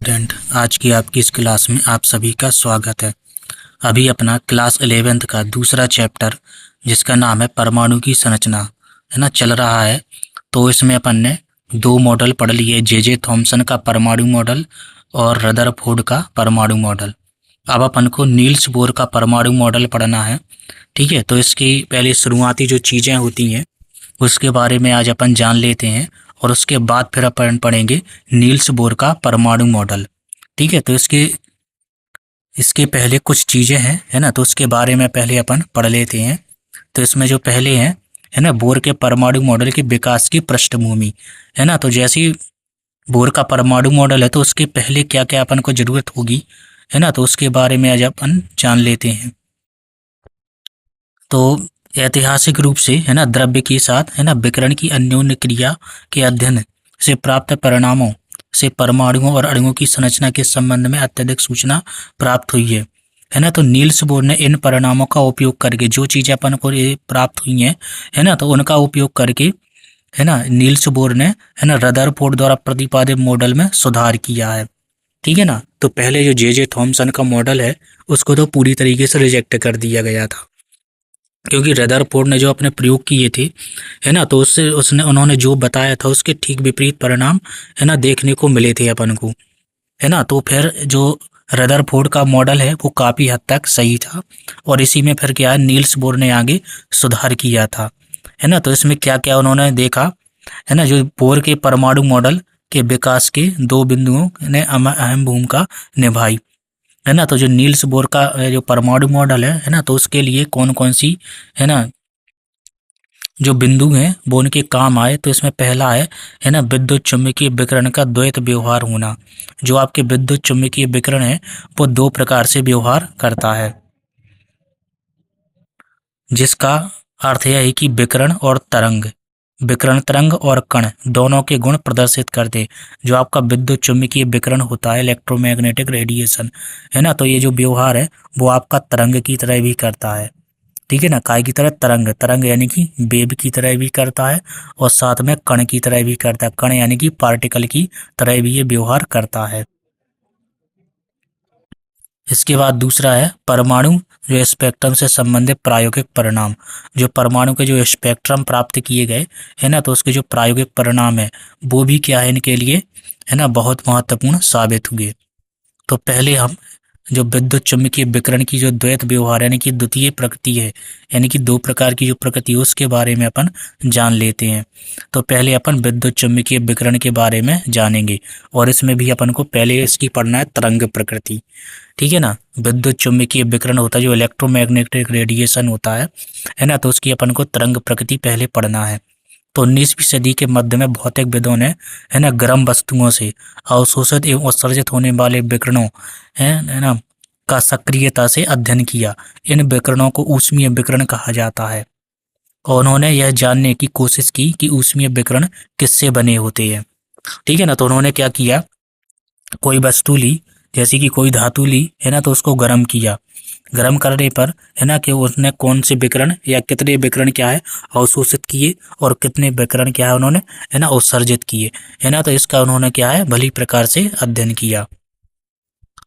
Student, आज की आपकी इस क्लास में आप सभी का स्वागत है। अभी अपना क्लास 11th का दूसरा चैप्टर जिसका नाम है परमाणु की संरचना है ना चल रहा है। तो इसमें अपन ने दो मॉडल पढ़ लिए, जे थॉमसन का परमाणु मॉडल और रदरफोर्ड का परमाणु मॉडल। अब अपन को नील्स बोर का परमाणु मॉडल पढ़ना है। ठीक है, तो इसकी पहले शुरुआती जो चीज़ें होती हैं उसके बारे में आज अपन जान लेते हैं और उसके बाद फिर अपन पढ़ेंगे नील्स बोर का परमाणु मॉडल। ठीक है, तो इसके इसके पहले कुछ चीज़ें हैं है ना, तो उसके बारे में पहले अपन पढ़ लेते हैं। तो इसमें जो पहले हैं है ना, बोर के परमाणु मॉडल के विकास की पृष्ठभूमि है ना। तो जैसे ही बोर का परमाणु मॉडल है तो उसके पहले क्या क्या अपन को जरूरत होगी है ना, तो उसके बारे में आज अपन जान लेते हैं। तो ऐतिहासिक रूप से है ना द्रव्य के साथ है ना विकिरण की अन्योन्य क्रिया के अध्ययन से प्राप्त परिणामों से परमाणुओं और अणुओं की संरचना के संबंध में अत्यधिक सूचना प्राप्त हुई है ना। तो नील्स बोर ने इन परिणामों का उपयोग करके जो चीजें अपन को ये प्राप्त हुई हैं है ना, तो उनका उपयोग करके है ना नील्स बोर ने है ना रदरफोर्ड द्वारा प्रतिपादित मॉडल में सुधार किया है। ठीक है ना, तो पहले जो जे थॉमसन का मॉडल है उसको तो पूरी तरीके से रिजेक्ट कर दिया गया था, क्योंकि रदरफोर्ड ने जो अपने प्रयोग किए थे है ना, तो उससे उसने उन्होंने जो बताया था उसके ठीक विपरीत परिणाम है ना देखने को मिले थे अपन को है ना। तो फिर जो रदरफोर्ड का मॉडल है वो काफ़ी हद तक सही था और इसी में फिर क्या है नील्स बोर ने आगे सुधार किया था है ना। तो इसमें क्या क्या उन्होंने देखा है ना, जो बोर के परमाणु मॉडल के विकास के दो बिंदुओं ने अहम भूमिका निभाई है ना। तो जो नील्स बोर का जो परमाणु मॉडल है ना, तो उसके लिए कौन कौन सी है ना जो बिंदु हैं वो उनके काम आए। तो इसमें पहला है ना विद्युत चुम्बकीय विकिरण का द्वैत व्यवहार होना। जो आपके विद्युत चुम्बकीय विकिरण है वो दो प्रकार से व्यवहार करता है, जिसका अर्थ यह है कि विकिरण तरंग और कण दोनों के गुण प्रदर्शित करते। जो आपका विद्युत चुम्बकीय विकिरण होता है, इलेक्ट्रोमैग्नेटिक रेडिएशन है ना, तो ये जो व्यवहार है वो आपका तरंग की तरह भी करता है। ठीक है ना, काय की तरह तरंग तरंग यानी कि वेव की तरह भी करता है और साथ में कण की तरह भी करता है, कण यानी कि पार्टिकल की तरह भी ये व्यवहार करता है। इसके बाद दूसरा है परमाणु जो स्पेक्ट्रम से संबंधित प्रायोगिक परिणाम। जो परमाणु के जो स्पेक्ट्रम प्राप्त किए गए है ना, तो उसके जो प्रायोगिक परिणाम है वो भी क्या है इनके लिए है ना बहुत महत्वपूर्ण साबित हुए। तो पहले हम जो विद्युत चुम्बकीय विकिरण की जो द्वैत व्यवहार यानी कि द्वितीय प्रकृति है, यानी कि दो प्रकार की जो प्रकृति है उसके बारे में अपन जान लेते हैं। तो पहले अपन विद्युत चुम्बकीय विकिरण के बारे में जानेंगे और इसमें भी अपन को पहले इसकी पढ़ना है तरंग प्रकृति। ठीक है ना, विद्युत चुम्बकीय विकिरण होता है जो इलेक्ट्रोमैग्नेटिक रेडिएशन होता है ना, तो उसकी अपन को तरंग प्रकृति पहले पढ़ना है। तो 19वीं सदी के मध्य में भौतिकविदों ने है ना गर्म वस्तुओं से अवशोषित एवं उत्सर्जित होने वाले विकिरणों है ना का सक्रियता से अध्ययन किया। इन विकिरणों को ऊष्मीय विकिरण कहा जाता है और उन्होंने यह जानने की कोशिश की कि ऊष्मीय विकिरण किससे बने होते हैं। ठीक है ना, तो उन्होंने क्या किया, कोई वस्तु ली, जैसे कि कोई धातु ली है ना, तो उसको गर्म किया। गर्म करने पर है ना कि उसने कौन से विकिरण या कितने विकिरण क्या है अवशोषित किए और कितने विकिरण क्या है उन्होंने है ना उत्सर्जित किए है ना, तो इसका उन्होंने क्या है भली प्रकार से अध्ययन किया।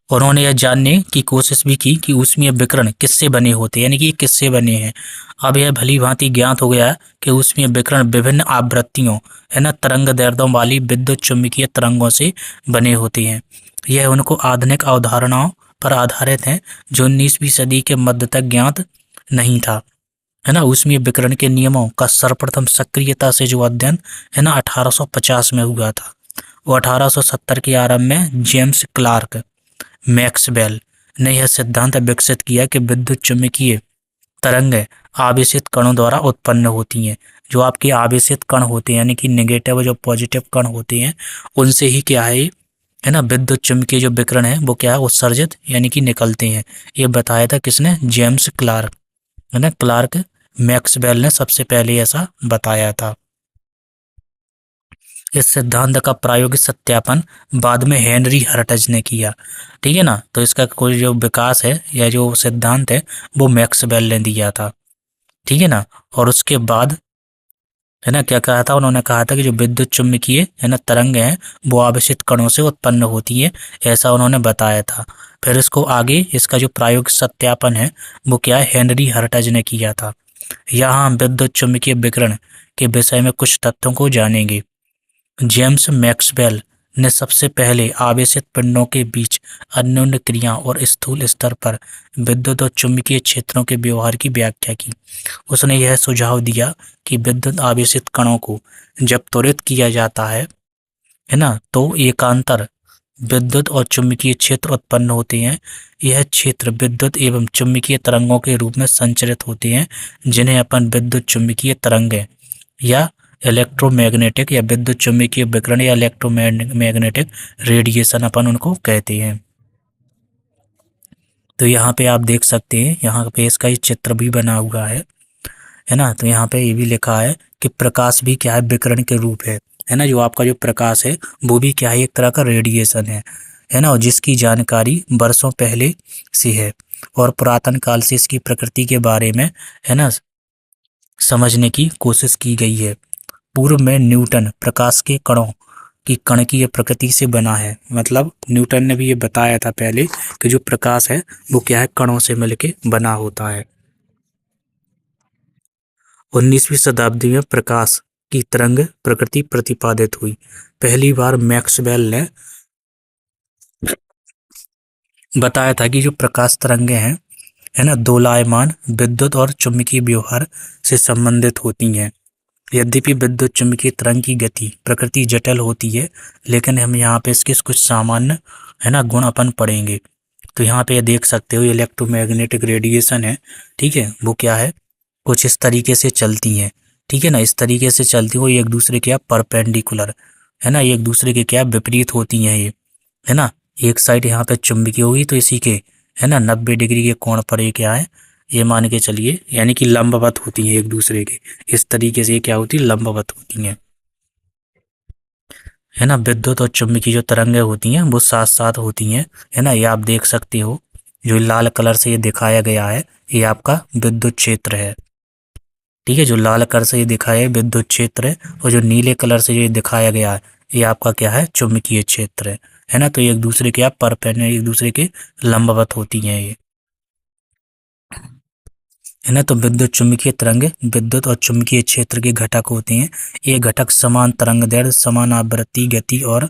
उन्होंने यह जानने की कोशिश भी की कि ऊष्मीय विकिरण किससे बने होते हैं, यानी कि ये किससे बने हैं। अब यह भली भांति ज्ञात हो गया कि ऊष्मीय विकिरण विभिन्न आवृत्तियों है ना तरंग दैर्ध्यों वाली विद्युत चुम्बकीय तरंगों से बने होते हैं। यह उनको आधुनिक अवधारणाओं पर आधारित है जो 19वीं सदी के मध्य तक ज्ञात नहीं था है ना। ऊष्मीय विकिरण के नियमों का सर्वप्रथम सक्रियता से जो अध्ययन है ना 1850 में हुआ था। वो 1870 के आरंभ में जेम्स क्लार्क मैक्सवेल ने यह सिद्धांत विकसित किया कि विद्युत चुम्बकीय तरंगें आवेशित कणों द्वारा उत्पन्न होती हैं। जो आपके आवेशित कण होते हैं यानी कि नेगेटिव और जो पॉजिटिव कण होते हैं उनसे ही क्या है ना विद्युत चुम्बकीय जो विकिरण है वो क्या है उत्सर्जित यानी कि निकलते हैं। ये बताया था किसने, जेम्स क्लार्क है ना, क्लार्क मैक्सवेल ने सबसे पहले ऐसा बताया था। इस सिद्धांत का प्रायोगिक सत्यापन बाद में हेनरी हर्ट्ज ने किया। ठीक है ना, तो इसका कोई जो विकास है या जो सिद्धांत है वो मैक्सवेल ने दिया था। ठीक है ना, और उसके बाद है ना, क्या कहा था उन्होंने, कहा था कि जो विद्युत चुम्बकीय है ना तरंग हैं वो आवेशित कणों से उत्पन्न होती है, ऐसा उन्होंने बताया था। फिर इसको आगे इसका जो प्रायोगिक सत्यापन है वो क्या है, हेनरी हर्टज ने किया था। यहाँ हम विद्युत चुम्बकीय विकिरण के विषय में कुछ तथ्यों को जानेंगे। जेम्स मैक्सवेल ने सबसे पहले आवेशित पिंडों के बीच अन्योन्य क्रिया और स्थूल स्तर पर विद्युत और चुंबकीय क्षेत्रों के व्यवहार की व्याख्या की। उसने यह सुझाव दिया कि विद्युत आवेशित कणों को जब त्वरित किया जाता है ना, तो एकांतर विद्युत और चुंबकीय क्षेत्र उत्पन्न होते हैं। यह क्षेत्र विद्युत एवं चुंबकीय तरंगों के रूप में संचरित होते हैं, जिन्हें अपन विद्युत चुंबकीय तरंगें या इलेक्ट्रोमैग्नेटिक या विद्युत चुंबकीय विकिरण या इलेक्ट्रोमैग्नेटिक रेडिएशन अपन उनको कहते हैं। तो यहाँ पे आप देख सकते हैं, यहाँ पे इसका ये चित्र भी बना हुआ है ना। तो यहाँ पे ये भी लिखा है कि प्रकाश भी क्या है, विकिरण के रूप है ना। जो आपका जो प्रकाश है वो भी क्या है, एक तरह का रेडिएशन है ना, और जिसकी जानकारी वर्षों पहले से है और पुरातन काल से इसकी प्रकृति के बारे में है ना समझने की कोशिश की गई है। पूर्व में न्यूटन प्रकाश के कणों की कणकीय प्रकृति से बना है, मतलब न्यूटन ने भी ये बताया था पहले कि जो प्रकाश है वो क्या है, कणों से मिलके बना होता है। 19वीं शताब्दी में प्रकाश की तरंग प्रकृति प्रतिपादित हुई। पहली बार मैक्सवेल ने बताया था कि जो प्रकाश तरंगे हैं है ना, दोलायमान विद्युत और चुंबकीय व्यवहार से संबंधित होती हैं। यद्यपि विद्युत चुंबकीय तरंग की गति प्रकृति जटिल होती है, लेकिन हम यहाँ पे इसके कुछ सामान्य है ना गुण अपन पढ़ेंगे। तो यहाँ पे ये देख सकते हो इलेक्ट्रोमैग्नेटिक रेडिएशन है, ठीक है, वो क्या है, कुछ इस तरीके से चलती हैं, ठीक है ना, इस तरीके से चलती हो, एक दूसरे के परपेंडिकुलर है ना, एक दूसरे के क्या विपरीत होती हैं ये, है ना। एक साइड यहाँ पे चुंबकीय होगी तो इसी के है ना 90 डिग्री के कोण पर ये क्या है, ये मान के चलिए, यानी कि लंबवत होती हैं एक दूसरे के, इस तरीके से ये क्या होती है, लंबवत होती हैं, है ना। विद्युत और चुंबकीय जो तरंगें होती हैं वो साथ साथ होती हैं, है ना। ये आप देख सकते हो, जो लाल कलर से ये दिखाया गया है ये आपका विद्युत क्षेत्र है, ठीक है। जो लाल कलर से ये दिखाया है विद्युत क्षेत्र है, और जो नीले कलर से ये दिखाया गया है ये आपका क्या है, चुंबकीय क्षेत्र है ना। तो ये एक दूसरे के परपेंडिकुलर, एक दूसरे के लंबवत होती हैं ये, है ना। तो विद्युत चुंबकीय तरंग विद्युत और चुंबकीय क्षेत्र के घटक होते हैं। ये घटक समान तरंगदैर्घ्य, समान आवृत्ति, गति और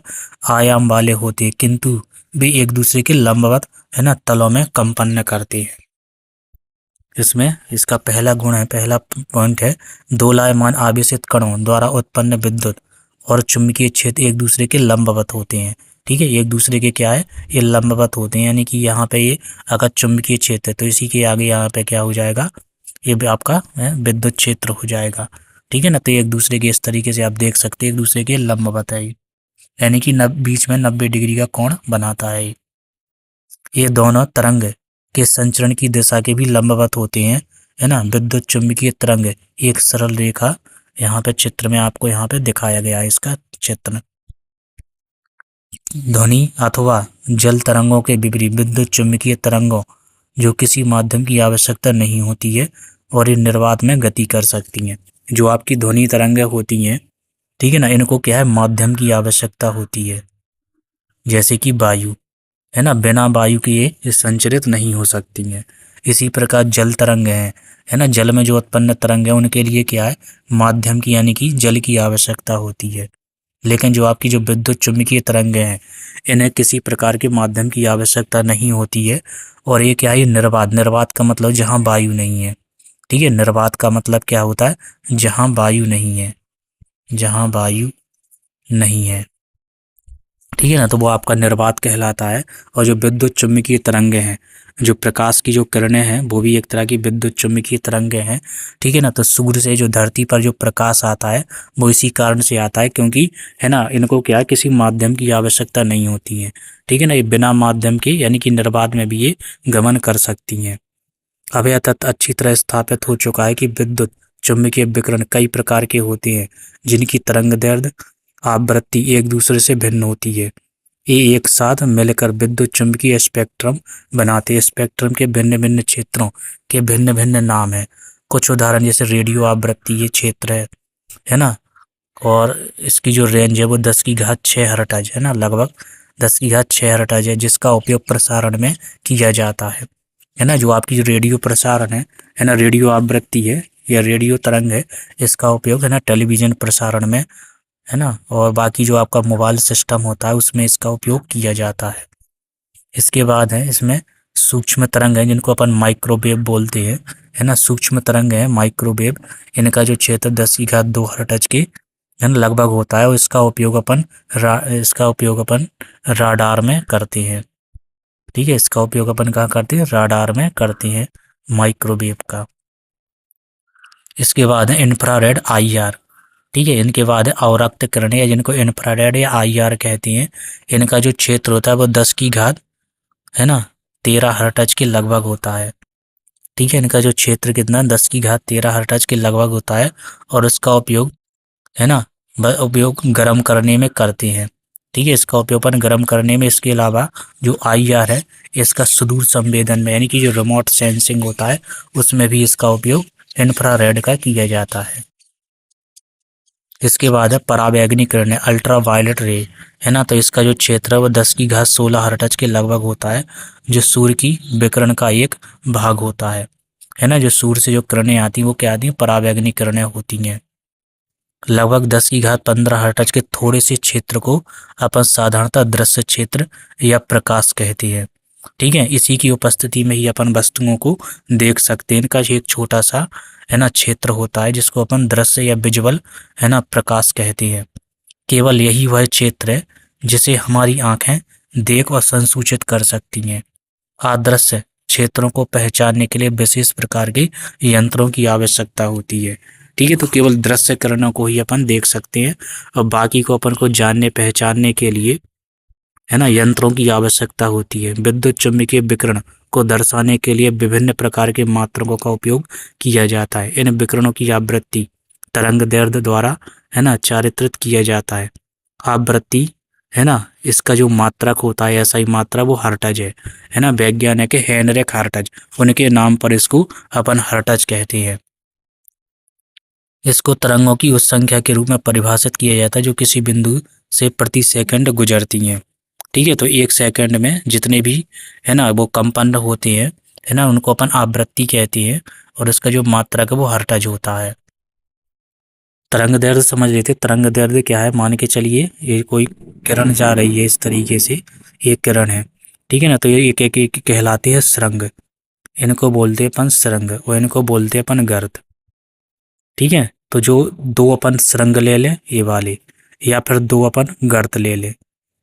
आयाम वाले होते हैं, किंतु वे एक दूसरे के लंबवत है ना तलों में कंपन करते हैं। इसमें इसका पहला गुण है, पहला पॉइंट है, दोलायमान आवेशित कणों द्वारा उत्पन्न विद्युत और चुंबकीय क्षेत्र एक दूसरे के लंबवत होते हैं, ठीक है। एक दूसरे के क्या है, ये लंबवत होते हैं, यानी कि यहाँ पे ये अगर चुंबकीय क्षेत्र है तो इसी के आगे यहाँ पे क्या हो जाएगा, ये भी आपका विद्युत क्षेत्र हो जाएगा, ठीक है ना। तो एक दूसरे के इस तरीके से आप देख सकते हैं, एक दूसरे के लंबवत है, यानी कि बीच में 90 डिग्री का कोण बनाता है। ये दोनों तरंग के संचरण की दिशा के भी लंबवत होते हैं, है ना। विद्युत चुंबकीय तरंग एक सरल रेखा, यहाँ पे चित्र में आपको यहाँ पे दिखाया गया है इसका चित्र। ध्वनि अथवा जल तरंगों के विपरीत विद्युत चुंबकीय तरंगों जो किसी माध्यम की आवश्यकता नहीं होती है और ये निर्वात में गति कर सकती हैं। जो आपकी ध्वनि तरंगें होती हैं, ठीक है ना, इनको क्या है, माध्यम की आवश्यकता होती है, जैसे कि वायु, है ना। बिना वायु के ये संचरित नहीं हो सकती हैं। इसी प्रकार जल तरंग है ना, जल में जो उत्पन्न तरंग है उनके लिए क्या है, माध्यम की यानी कि जल की आवश्यकता होती है। लेकिन जो आपकी जो विद्युत चुंबकीय तरंग हैं इन्हें किसी प्रकार के माध्यम की आवश्यकता नहीं होती है, और ये क्या है, निर्वात, निर्वात का मतलब जहाँ वायु नहीं है, ठीक है। निर्वात का मतलब क्या होता है, जहाँ वायु नहीं है, जहाँ वायु नहीं है, ठीक है ना, तो वो आपका निर्वात कहलाता है। और जो विद्युत चुम्बकीय तरंगे हैं, जो प्रकाश की जो किरणें हैं वो भी एक तरह की विद्युत चुम्बकीय तरंगे हैं, ठीक है ना। तो सूर्य से जो धरती पर जो प्रकाश आता है वो इसी कारण से आता है, क्योंकि है ना इनको क्या है, किसी माध्यम की आवश्यकता नहीं होती है, ठीक है ना। ये बिना माध्यम के यानी कि निर्वात में भी ये गमन कर सकती हैं। अब यह तथ्य अच्छी तरह स्थापित हो चुका है कि विद्युत चुम्बकीय विकिरण कई प्रकार के होते हैं, जिनकी तरंगदैर्घ्य आवृत्ति एक दूसरे से भिन्न होती है। ये एक साथ मिलकर विद्युत चुम्बकीय स्पेक्ट्रम बनाते हैं। स्पेक्ट्रम के भिन्न भिन्न क्षेत्रों के भिन्न भिन्न नाम हैं। कुछ उदाहरण जैसे रेडियो आवृत्ति ये क्षेत्र है, है ना। और इसकी जो रेंज है वो 10⁻6 हर्ट्ज है ना, लगभग 10⁻6 हर्ट्ज है, जिसका उपयोग प्रसारण में किया जाता है ना। जो आपकी जो रेडियो प्रसारण है ना, रेडियो आवृत्ति है या रेडियो तरंग है, इसका उपयोग है ना टेलीविज़न प्रसारण में, है ना, और बाकी जो आपका मोबाइल सिस्टम होता है उसमें इसका उपयोग किया जाता है। इसके बाद है इसमें सूक्ष्म तरंग है, जिनको अपन माइक्रोवेव बोलते हैं, है ना। सूक्ष्म तरंग है माइक्रोवेव, इनका जो क्षेत्र 10⁻2 हर्ट्ज के है ना लगभग होता है, और इसका उपयोग अपन राडार में करते हैं। ठीक है, इसका उपयोग अपन कहाँ करते हैं, राडार में करते हैं माइक्रोवेव का। इसके बाद है इंफ्रारेड आईआर। ठीक है, इनके बाद है अवरक्त किरणें, या जिनको इंफ्रारेड या आईआर कहते हैं। इनका जो क्षेत्र होता है वो 10⁻, है ना, 13 हर्ट्ज के लगभग होता है। ठीक है, इनका जो क्षेत्र कितना 10⁻13 हर्ट्ज के लगभग होता है, और इसका उपयोग है ना उपयोग गर्म करने में करते हैं। ठीक है, इसका उपयोग अपन गर्म करने में, इसके अलावा जो आईआर है इसका सुदूर संवेदन में, यानी कि जो रिमोट सेंसिंग होता है उसमें भी इसका उपयोग इंफ्रारेड का किया जाता है। इसके बाद है पराबैंगनी किरणें, अल्ट्रा वायलेट रे, है ना। तो इसका जो क्षेत्र है वो 10⁻16 हर्ट्ज के लगभग होता है, जो सूर्य की विकिरण का एक भाग होता है ना। जो सूर्य से जो किरणें आती हैं वो क्या आती हैं, पराबैंगनी किरणें होती हैं। लगभग 10⁻15 हर्ट्ज के थोड़े से क्षेत्र को अपन साधारणतः दृश्य क्षेत्र या प्रकाश कहते हैं। ठीक है, इसी की उपस्थिति में ही अपन वस्तुओं को देख सकते हैं। इनका एक छोटा सा है ना क्षेत्र होता है, जिसको अपन दृश्य या विजुअल है ना प्रकाश कहते हैं। केवल यही वह क्षेत्र है जिसे हमारी आंखें देख और संसूचित कर सकती हैं। अदृश्य क्षेत्रों को पहचानने के लिए विशेष प्रकार के यंत्रों की आवश्यकता होती है। ठीक है, तो केवल दृश्य किरणों को ही अपन देख सकते हैं, और बाकी को अपन को जानने पहचानने के लिए है ना यंत्रों की आवश्यकता होती है। विद्युत चुम्बकीय विकिरण को दर्शाने के लिए विभिन्न प्रकार के मात्रकों का उपयोग किया जाता है। इन विकिरणों की आवृत्ति तरंगदैर्ध्य द्वारा है ना चारित्रित किया जाता है। आवृत्ति है ना, इसका जो मात्रक होता है, ऐसा ही मात्रा वो हर्ट्ज है ना। वैज्ञानिक हेनरिक हर्ट्ज, उनके नाम पर इसको अपन हर्ट्ज कहते हैं। इसको तरंगों की उस संख्या के रूप में परिभाषित किया जाता है जो किसी बिंदु से प्रति सेकंड गुजरती हैं। ठीक है, तो एक सेकंड में जितने भी है ना वो कंपन होते हैं, है ना, उनको अपन आवृत्ति कहते हैं, और इसका जो मात्रक है वो हर्ट्ज होता है। तरंग दैर्ध्य समझ लेते। तरंग दैर्ध्य क्या है, मान के चलिए ये कोई किरण जा रही है, इस तरीके से एक किरण है। ठीक है ना, तो ये एक एक एक कहलाते हैं सरंग। इनको बोलते हैं अपन सरंग, और इनको बोलते हैं अपन गर्त। ठीक है, तो जो दो अपन सरंग ले लें ये वाले, या फिर दो अपन गर्त ले लें।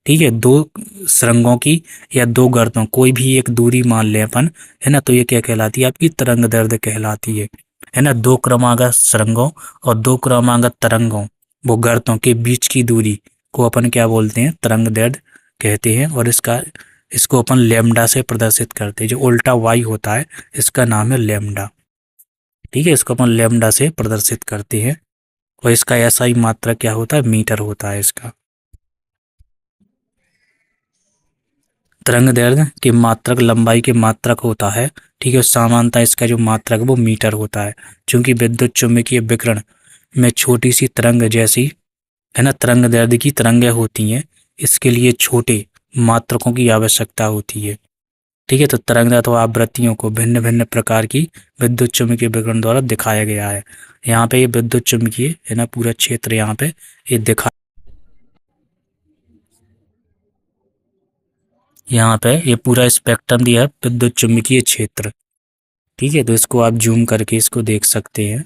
ठीक है, दो सरंगों की या दो गर्तों कोई भी एक दूरी मान लें अपन, है ना, तो ये क्या कहलाती है, आपकी तरंग दैर्ध्य कहलाती है ना। दो क्रमागत सरंगों और दो क्रमागत तरंगों, वो गर्तों के बीच की दूरी को अपन क्या बोलते हैं, तरंग दैर्ध्य कहते हैं। और इसको अपन लैम्डा से प्रदर्शित करते हैं। जो उल्टा वाई होता है इसका नाम है लैम्डा। ठीक है, इसको अपन लैम्डा से प्रदर्शित करते हैं, और इसका ऐसा ही मात्रा क्या होता है, मीटर होता है इसका। तरंग दैर्ध्य की मात्रक लंबाई के मात्रक होता है। ठीक है, सामान्यतः इसका जो मात्रक वो मीटर होता है। चूंकि विद्युत चुम्बकीय विकिरण में छोटी सी तरंग जैसी है ना तरंग दैर्ध्य की तरंगें होती हैं, इसके लिए छोटे मात्रकों की आवश्यकता होती है। ठीक है, तो तरंग अथवा आवृत्तियों को भिन्न भिन्न प्रकार की विद्युत चुम्बकीय विकिरण द्वारा दिखाया गया है। यहाँ पे ये विद्युत चुम्बकीय है ना पूरा क्षेत्र यहाँ पे ये दिखा, यहाँ पे ये पूरा स्पेक्ट्रम दिया है विद्युत चुम्बकीय क्षेत्र। ठीक है, तो इसको आप जूम करके इसको देख सकते हैं।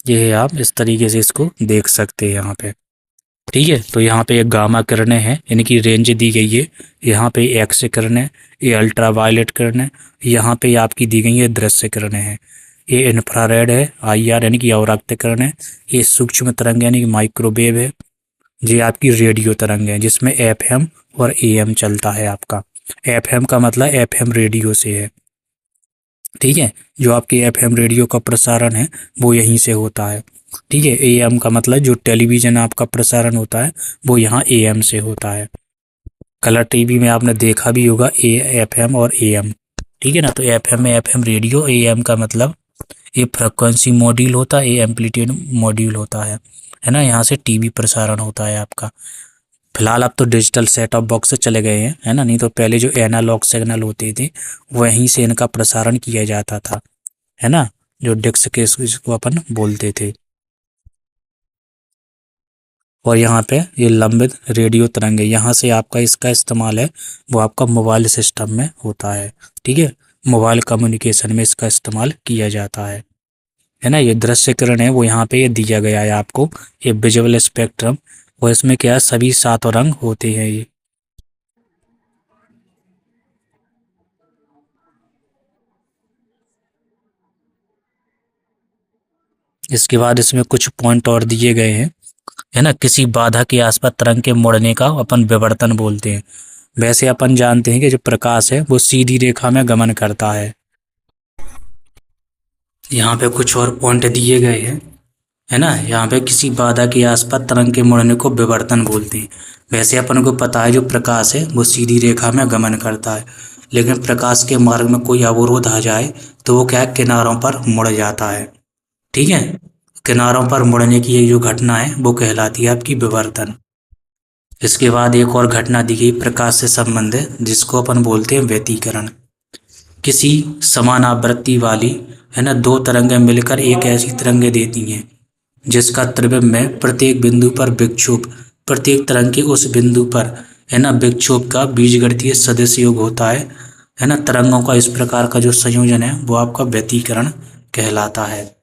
ये है, आप इस तरीके से इसको देख सकते हैं यहाँ पे। ठीक है, तो यहाँ पे एक गामा किरणें हैं, इनकी रेंज दी गई है। यहाँ पे एक्स किरणें, ये अल्ट्रा वायलेट किरणें, यहाँ पे आपकी दी गई है दृश्य किरणें हैं। ये इंफ्रारेड है, आईआर यानी कि अवरक्त किरणें। ये सूक्ष्म तरंग यानी कि माइक्रोवेव है। ये आपकी रेडियो तरंग है, जिसमें एफएम और एएम चलता है आपका। एफएम का मतलब एफएम रेडियो से है। ठीक है, जो आपके एफएम रेडियो का प्रसारण है वो यहीं से होता है। ठीक है, एएम का मतलब जो टेलीविज़न आपका प्रसारण होता है वो यहाँ एएम से होता है। कलर टीवी में आपने देखा भी होगा ए एफएम और एएम। ठीक है ना, तो एफएम में एफएम रेडियो, एएम का मतलब ये फ्रिक्वेंसी मॉड्यूल होता है, ये एम्पलीट्यूड मॉड्यूल होता है ना। यहाँ से टीवी प्रसारण होता है आपका। फिलहाल अब तो डिजिटल सेट ऑफ बॉक्स से चले गए हैं, है ना, नहीं तो पहले जो एनालॉग सिग्नल होते थे वहीं से इनका प्रसारण किया जाता था, है ना, जो डिस्क के इसको अपन बोलते थे। और यहाँ पे ये लंबित रेडियो तरंग है, यहाँ से आपका इसका इस्तेमाल है वो आपका मोबाइल सिस्टम में होता है, ठीक है, मोबाइल कम्युनिकेशन में इसका इस्तेमाल किया जाता है ना। ये दृश्य किरण है वो यहाँ पे ये दिया गया है आपको, ये विजुअल स्पेक्ट्रम। और इसमें क्या है, सभी 7 रंग होते हैं ये। इसके बाद इसमें कुछ पॉइंट और दिए गए हैं, है ना। किसी बाधा के आसपास तरंग के मुड़ने का अपन विवर्तन बोलते हैं। वैसे अपन जानते हैं कि जो प्रकाश है वो सीधी रेखा में गमन करता है। यहाँ पे कुछ और पॉइंट दिए गए हैं, है ना। यहाँ पे किसी बाधा के आसपास तरंग के मुड़ने को विवर्तन बोलते हैं। वैसे अपन को पता है जो प्रकाश है वो सीधी रेखा में गमन करता है, लेकिन प्रकाश के मार्ग में कोई अवरोध आ जाए तो वो क्या है, किनारों पर मुड़ जाता है, ठीक है। किनारों पर मुड़ने की ये जो घटना है वो कहलाती है आपकी विवर्तन। इसके बाद एक और घटना दी गई प्रकाश से संबंधित, जिसको अपन बोलते हैं व्यतिकरण। किसी समान आवृत्ति वाली, है ना, 2 तरंगें मिलकर एक ऐसी तरंगें देती हैं जिसका त्रिज्या में प्रत्येक बिंदु पर विक्षोभ, प्रत्येक तरंग के उस बिंदु पर, है ना, विक्षोभ का बीजगणितीय सदिश योग होता है ना। तरंगों का इस प्रकार का जो संयोजन है वो आपका व्यतिकरण कहलाता है।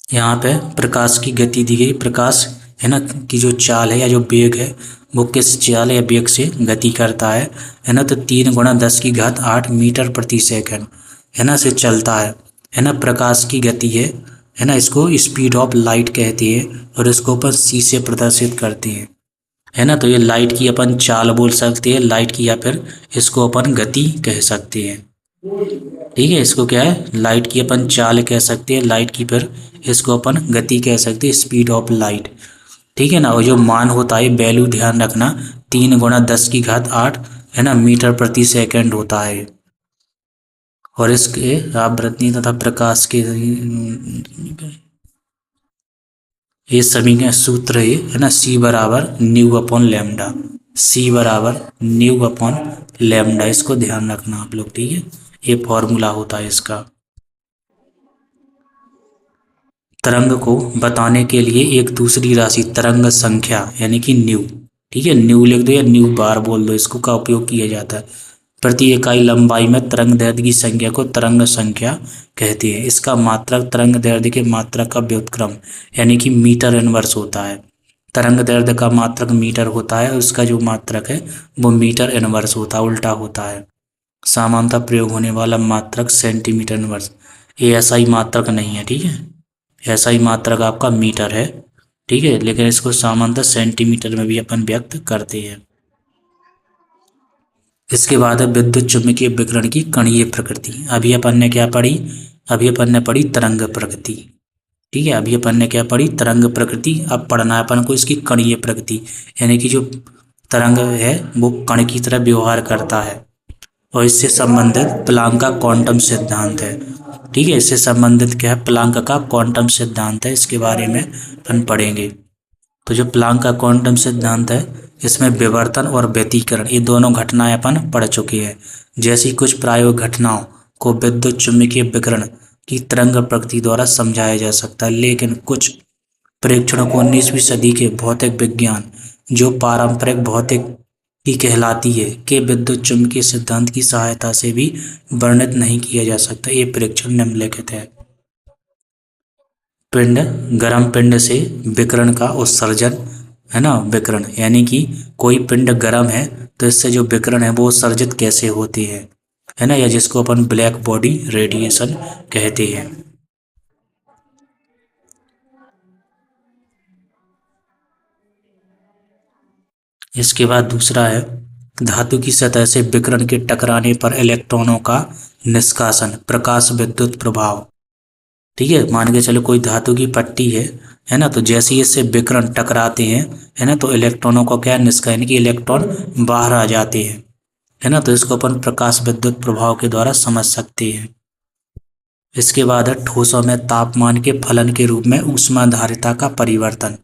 यहाँ पे प्रकाश की गति दी गई, प्रकाश, है ना, की जो चाल है या जो वेग है वो किस चाल या वेग से गति करता है ना, तो 3 × 10⁸ मीटर प्रति सेकंड, है ना, से चलता है ना। प्रकाश की गति है ना, इसको स्पीड ऑफ लाइट कहते हैं और इसको अपन सी से प्रदर्शित करते हैं, है ना। तो ये लाइट की अपन चाल बोल सकते हैं, लाइट की, या फिर इसको अपन गति कह सकते हैं, ठीक है। इसको क्या है, लाइट की अपन चाल कह सकते हैं, लाइट की फिर इसको अपन गति कह सकते हैं, स्पीड ऑफ लाइट, ठीक है ना। और जो मान होता है वैल्यू ध्यान रखना, 3 × 10⁸, है ना, मीटर प्रति सेकंड होता है। और इसके आवृत्ति तथा प्रकाश के ये सभी का सूत्र है ना, सी बराबर न्यू अपॉन लैम्डा, सी बराबर न्यू अपॉन लैम्डा, इसको ध्यान रखना आप लोग, ठीक है। ये फॉर्मूला होता है इसका। तरंग को बताने के लिए एक दूसरी राशि तरंग संख्या यानी कि न्यू, ठीक है, न्यू लिख दो या न्यू बार बोल दो, इसको का उपयोग किया जाता है। प्रति इकाई लंबाई में तरंग दैर्ध्य की संख्या को तरंग संख्या कहते हैं। इसका मात्रक तरंग दैर्ध्य के मात्रक का व्युत्क्रम यानी कि मीटर इनवर्स होता है। तरंग दैर्ध्य का मात्रक मीटर होता है और उसका जो मात्रक है वो मीटर इनवर्स होता है, उल्टा होता है। सामान्यतः प्रयोग होने वाला मात्रक सेंटीमीटर इनवर्स, ये ऐसा ही मात्रक नहीं है, ठीक है, ऐसा ही मात्रक आपका मीटर है, ठीक है, लेकिन इसको सामान्यतः सेंटीमीटर में भी अपन व्यक्त करते हैं। इसके बाद है विद्युत चुम्बकीय विकिरण की कणीय प्रकृति। अभी अपन ने क्या पढ़ी, अभी अपन ने पढ़ी तरंग प्रकृति, ठीक है, अभी अपन ने क्या पढ़ी, तरंग प्रकृति। अब पढ़ना है अपन को इसकी कणीय प्रकृति, यानी कि जो तरंग है वो कण की तरह व्यवहार करता है और इससे संबंधित प्लांक का क्वांटम सिद्धांत है, ठीक है। इससे संबंधित क्या है, प्लांक का क्वांटम सिद्धांत है, इसके बारे में अपन पढ़ेंगे। तो जो प्लांक का क्वांटम सिद्धांत है इसमें विवर्तन और व्यतिकरण ये दोनों घटनाएं अपन पढ़ चुके हैं। जैसी कुछ प्रायोगिक घटनाओं को विद्युत चुम्बकीय विकिरण की तरंग प्रकृति द्वारा समझाया जा सकता है, लेकिन कुछ परीक्षणों को 19वीं सदी के भौतिक विज्ञान जो पारंपरिक भौतिक की कहलाती है कि विद्युत चुम्बकीय सिद्धांत की सहायता से भी वर्णित नहीं किया जा सकता। ये परीक्षण निम्नलिखित है। पिंड, गर्म पिंड से विकिरण का उत्सर्जन, है ना, विकिरण यानी कि कोई पिंड गर्म है तो इससे जो विकिरण है वो उत्सर्जित कैसे होती है ना, या जिसको अपन ब्लैक बॉडी रेडिएशन कहते हैं। इसके बाद दूसरा है धातु की सतह से विकिरण के टकराने पर इलेक्ट्रॉनों का निष्कासन, प्रकाश विद्युत प्रभाव, ठीक है। मान के चलो कोई धातु की पट्टी है ना, तो जैसे ही इससे विकिरण टकराते हैं, है ना, तो इलेक्ट्रॉनों को क्या निष्कासन, यानी कि इलेक्ट्रॉन बाहर आ जाते हैं, है ना। तो इसको अपन प्रकाश विद्युत प्रभाव के द्वारा समझ सकते हैं। इसके बाद है ठोसों में तापमान के फलन के रूप में ऊष्माधारिता का परिवर्तन,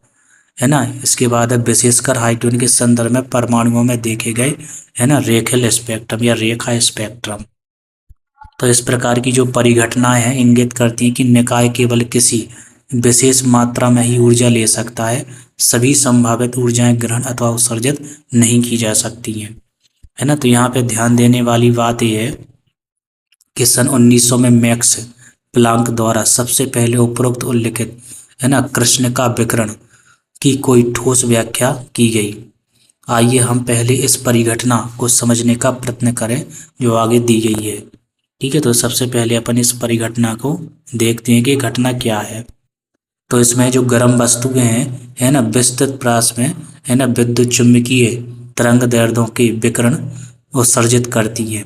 है ना। इसके बाद है विशेषकर हाइड्रोजन के संदर्भ में परमाणुओं में देखे गए, है ना, रेखीय स्पेक्ट्रम या रेखा स्पेक्ट्रम। तो इस प्रकार की जो परिघटनाएं हैं इंगित करती हैं कि निकाय केवल किसी विशेष मात्रा में ही ऊर्जा ले सकता है, सभी संभावित ऊर्जाएं ग्रहण अथवा उत्सर्जित नहीं की जा सकती हैं, है ना। तो यहाँ पे ध्यान देने वाली बात यह है कि सन 1900 में मैक्स प्लांक द्वारा सबसे पहले उपरोक्त उल्लिखित, है ना, कृष्णिका विकिरण की कोई ठोस व्याख्या की गई। आइए हम पहले इस परिघटना को समझने का प्रयत्न करें जो आगे दी गई है। ठीक है, तो सबसे पहले अपन इस परिघटना को देखते हैं कि घटना क्या है। तो इसमें जो गर्म वस्तुएं हैं, है ना, विस्तृत प्रास में, है ना, विद्युत चुम्बकीय तरंग दैर्ध्यों के विकिरण उत्सर्जित करती है।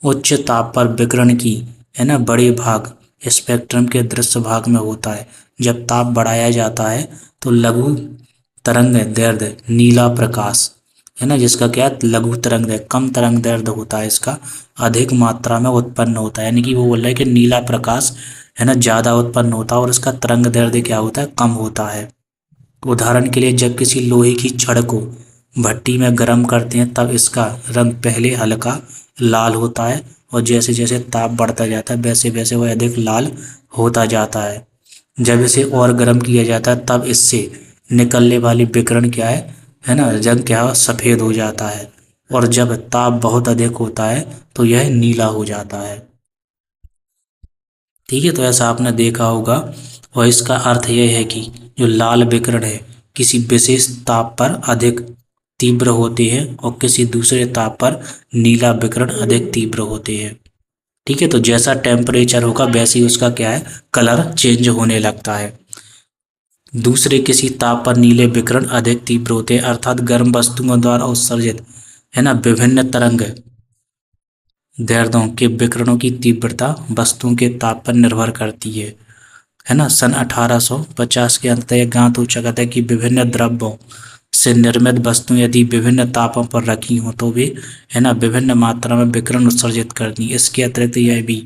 उच्च ताप पर विकिरण की, है ना, बड़े भाग स्पेक्ट्रम के दृश्य भाग में होता है। जब ताप बढ़ाया जाता है तो लघु तरंग दैर्ध्य नीला प्रकाश, है ना, जिसका क्या है, लघु तरंग दैर्ध्य, कम तरंग दैर्ध्य होता है, इसका अधिक मात्रा में उत्पन्न होता है। यानी कि वो बोल रहा है कि नीला प्रकाश, है ना, ज़्यादा उत्पन्न होता है और इसका तरंग दैर्ध्य क्या होता है, कम होता है। उदाहरण के लिए जब किसी लोहे की छड़ को भट्टी में गर्म करते हैं तब इसका रंग पहले हल्का लाल होता है और जैसे जैसे ताप बढ़ता जाता है वैसे वैसे वह अधिक लाल होता जाता है। जब इसे और गर्म किया जाता है तब इससे निकलने वाली विकिरण क्या है ना, रंग क्या सफ़ेद हो जाता है और जब ताप बहुत अधिक होता है तो यह नीला हो जाता है। ठीक है, तो ऐसा आपने देखा होगा और इसका अर्थ यह है कि जो लाल विकिरण है किसी विशेष ताप पर अधिक तीव्र होते हैं और किसी दूसरे ताप पर नीला विकिरण अधिक तीव्र होते हैं। ठीक है, तो जैसा टेम्परेचर होगा वैसे ही उसका क्या है, कलर चेंज होने लगता है। दूसरे किसी ताप पर नीले विकिरण अधिक तीव्र होते हैं, अर्थात गर्म वस्तुओं द्वारा उत्सर्जित, है ना, विभिन्न तरंग दैर्ध्यों के विकिरणों की तीव्रता वस्तुओं के ताप पर निर्भर करती है ना। सन 1850 के अंत तक ज्ञात हो चुका था कि विभिन्न द्रव्यों से निर्मित वस्तुएं यदि विभिन्न तापों पर रखी हों तो वे, है ना, विभिन्न मात्रा में विकिरण उत्सर्जित करती। इसके अतिरिक्त यह भी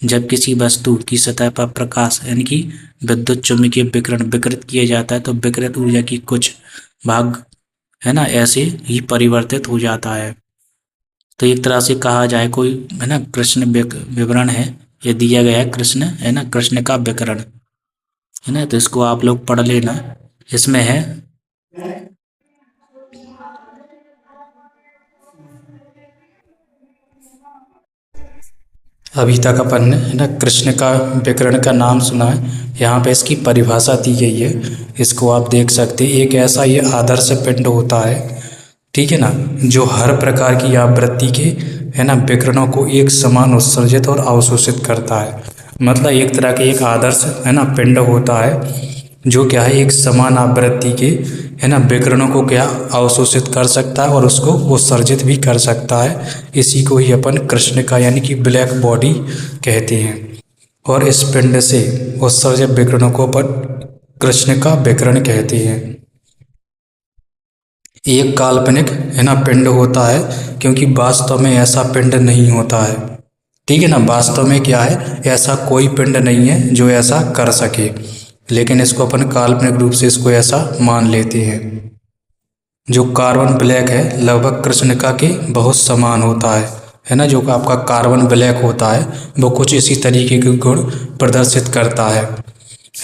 जब किसी वस्तु की सतह पर प्रकाश यानी कि विद्युत चुम्बकीय विकिरण विकृत किया जाता है तो विकृत ऊर्जा की कुछ भाग, है ना, ऐसे ही परिवर्तित हो जाता है। तो एक तरह से कहा जाए कोई, है ना, कृष्ण विवरण है, ये दिया गया है कृष्ण, है ना, कृष्ण का विकिरण, है ना। तो इसको आप लोग पढ़ लेना। इसमें है अभी तक अपन ने, है ना, कृष्ण का विकिरण का नाम सुना है। यहाँ पे इसकी परिभाषा दी गई है, इसको आप देख सकते हैं। एक ऐसा ये आदर्श पिंड होता है, ठीक है ना, जो हर प्रकार की आवृत्ति के, है ना, विकिरणों को एक समान उत्सर्जित और अवशोषित करता है। मतलब एक तरह के एक आदर्श, है ना, पिंड होता है जो क्या है, एक समान आवृत्ति के, है ना, विकिरणों को क्या अवशोषित कर सकता है और उसको उत्सर्जित भी कर सकता है। इसी को ही अपन कृष्ण का यानी कि ब्लैक बॉडी कहते हैं और इस पिंड से उत्सर्जित विकिरणों को अपन कृष्ण का विकिरण कहते हैं। एक काल्पनिक, है ना, पिंड होता है क्योंकि वास्तव में ऐसा पिंड नहीं होता है। ठीक है ना, वास्तव में क्या है, ऐसा कोई पिंड नहीं है जो ऐसा कर सके, लेकिन इसको अपन काल्पनिक रूप से इसको ऐसा मान लेते हैं। जो कार्बन ब्लैक है लगभग कृष्णिका के बहुत समान होता है ना। जो आपका कार्बन ब्लैक होता है वो कुछ इसी तरीके के गुण प्रदर्शित करता है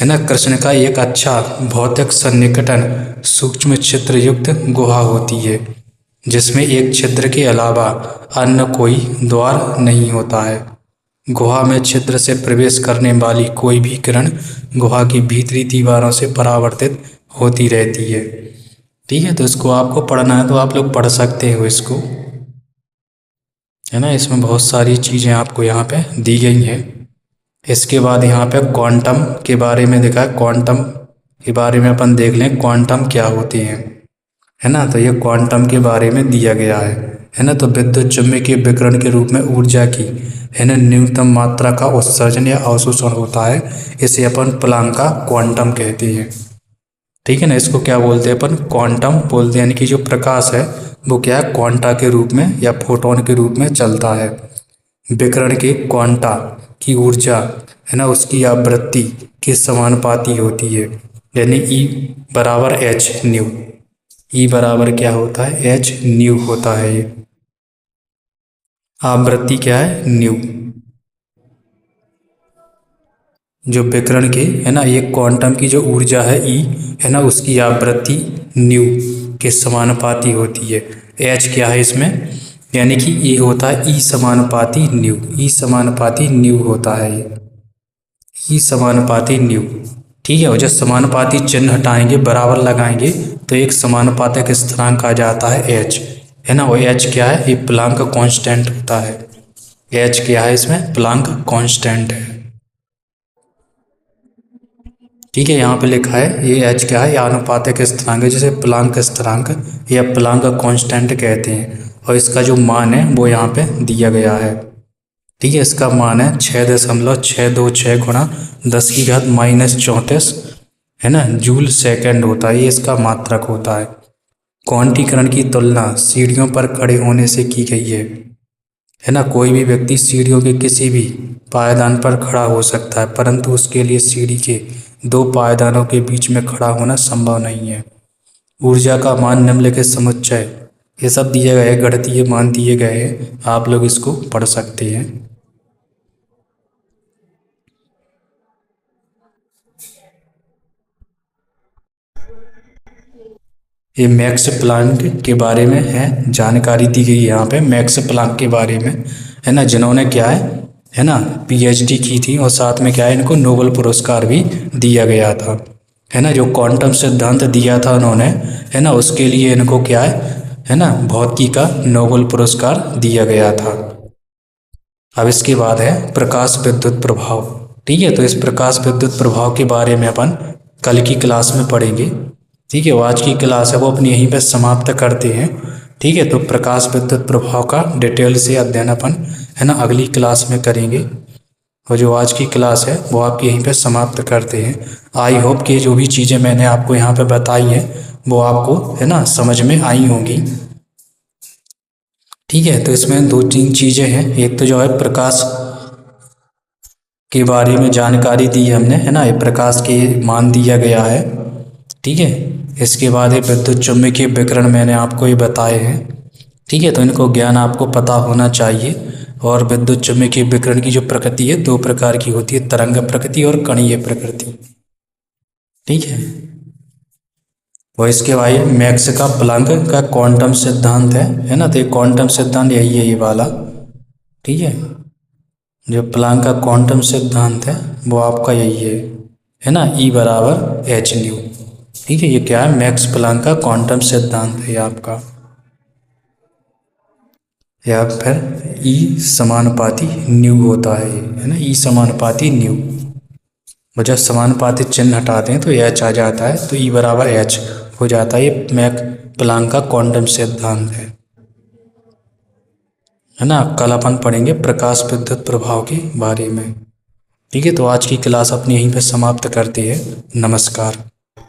ना। कृष्णिका एक अच्छा भौतिक सन्निकटन सूक्ष्म छिद्र युक्त गुहा होती है जिसमें एक छिद्र के अलावा अन्य कोई द्वार नहीं होता है। गुहा में छिद्र से प्रवेश करने वाली कोई भी किरण गुहा की भीतरी दीवारों से परावर्तित होती रहती है। ठीक है, तो इसको आपको पढ़ना है तो आप लोग पढ़ सकते हो इसको, है ना। इसमें बहुत सारी चीज़ें आपको यहाँ पे दी गई हैं। इसके बाद यहाँ पे क्वांटम के बारे में देखा है, क्वांटम के बारे में अपन देख लें क्वांटम क्या होते हैं, है ना। तो ये क्वांटम के बारे में दिया गया है ना। तो विद्युत चुम्बकीय विकिरण के रूप में ऊर्जा की, है ना, न्यूनतम मात्रा का उत्सर्जन या अवशोषण होता है। इसे अपन प्लांक का क्वांटम कहते हैं। ठीक है ना, इसको क्या बोलते हैं अपन, क्वांटम बोलते हैं। यानी कि जो प्रकाश है वो क्या है, क्वांटा के रूप में या फोटोन के रूप में चलता है। विकिरण के क्वांटा की ऊर्जा है ना, उसकी आवृत्ति के समानुपाती होती है, यानी ई बराबर एच न्यू। ई बराबर क्या होता है, एच न्यू होता है। ये आवृत्ति क्या है, न्यू। जो विकिरण के है ना, ये क्वांटम की जो ऊर्जा है ई है ना, उसकी आवृत्ति न्यू के समानुपाती होती है। एच क्या है इसमें, यानी कि ये होता है ई समानुपाती न्यू। ई समानुपाती न्यू होता है ये, ई समानुपाती न्यू। ठीक है, और जब समानुपाती चिन्ह हटाएंगे, बराबर लगाएंगे, तो एक समानुपातिक स्थिरांक आ जाता है एच, है ना। और एच क्या है, ये प्लांक कांस्टेंट होता है। एच क्या है इसमें, प्लांक कांस्टेंट है। ठीक है, यहाँ पे लिखा है ये एच क्या है, ये आनुपातिक स्थिरांक है, जिसे प्लांक स्थिरांक या प्लांक कांस्टेंट कहते हैं। और इसका जो मान है वो यहाँ पे दिया गया है। ठीक है, इसका मान है 6.626 गुणा 10⁻⁻34 है ना, जूल सेकंड होता है। ये इसका मात्रक होता है। क्वांटीकरण की तुलना सीढ़ियों पर खड़े होने से की गई है ना। कोई भी व्यक्ति सीढ़ियों के किसी भी पायदान पर खड़ा हो सकता है, परंतु उसके लिए सीढ़ी के दो पायदानों के बीच में खड़ा होना संभव नहीं है। ऊर्जा का मान निम्नलिखित समुच्चय, ये सब दिए गए, गणितीय मान दिए गए हैं, आप लोग इसको पढ़ सकते हैं। ये मैक्स प्लांक के बारे में है, जानकारी दी गई है यहाँ पे मैक्स प्लांक के बारे में, है ना, जिन्होंने क्या है ना पीएचडी की थी, और साथ में क्या है, इनको नोबेल पुरस्कार भी दिया गया था, है ना। जो क्वांटम सिद्धांत दिया था उन्होंने, है ना, उसके लिए इनको क्या है ना, भौतिकी का नोबेल पुरस्कार दिया गया था। अब इसके बाद है प्रकाश विद्युत प्रभाव। ठीक है, तो इस प्रकाश विद्युत प्रभाव के बारे में अपन कल की क्लास में पढ़ेंगे। ठीक है, वो आज की क्लास है वो अपनी यहीं पर समाप्त करते हैं। ठीक है, तो प्रकाश विद्युत प्रभाव का डिटेल से अध्ययन अपन है ना अगली क्लास में करेंगे, और जो आज की क्लास है वो आपकी यहीं पे समाप्त करते हैं। आई होप कि जो भी चीज़ें मैंने आपको यहाँ पे बताई हैं वो आपको है ना समझ में आई होंगी। ठीक है, तो इसमें दो तीन चीज़ें हैं। एक तो जो है प्रकाश के बारे में जानकारी दी हमने, है ना, ये प्रकाश के मान दिया गया है। ठीक है, इसके बाद ये विद्युत चुम्बकीय विकिरण मैंने आपको ये बताए हैं। ठीक है, तो इनको ज्ञान आपको पता होना चाहिए। और विद्युत चुम्बकीय विकिरण की जो प्रकृति है दो प्रकार की होती है, तरंग प्रकृति और कणीय प्रकृति। ठीक है, और इसके बाद मैक्स का प्लांक का क्वांटम सिद्धांत है ना, तो क्वांटम सिद्धांत यही है ये वाला। ठीक है, जो प्लांक का क्वांटम सिद्धांत है वो आपका यही है ना, ई बराबर एच न्यू। ठीक है, ये क्या है, मैक्स प्लांक का क्वांटम सिद्धांत है आपका, या फिर ई समानुपाती न्यू होता है ना, ई समानुपाती न्यू। और जब समानुपाती चिन्ह हटाते हैं तो एच आ जाता है, तो ई बराबर एच हो जाता है। ये मैक्स प्लांक का क्वांटम सिद्धांत है ना। कल अपन पढ़ेंगे प्रकाश विद्युत प्रभाव के बारे में। ठीक है, तो आज की क्लास अपनी यहीं पे समाप्त करते हैं। नमस्कार।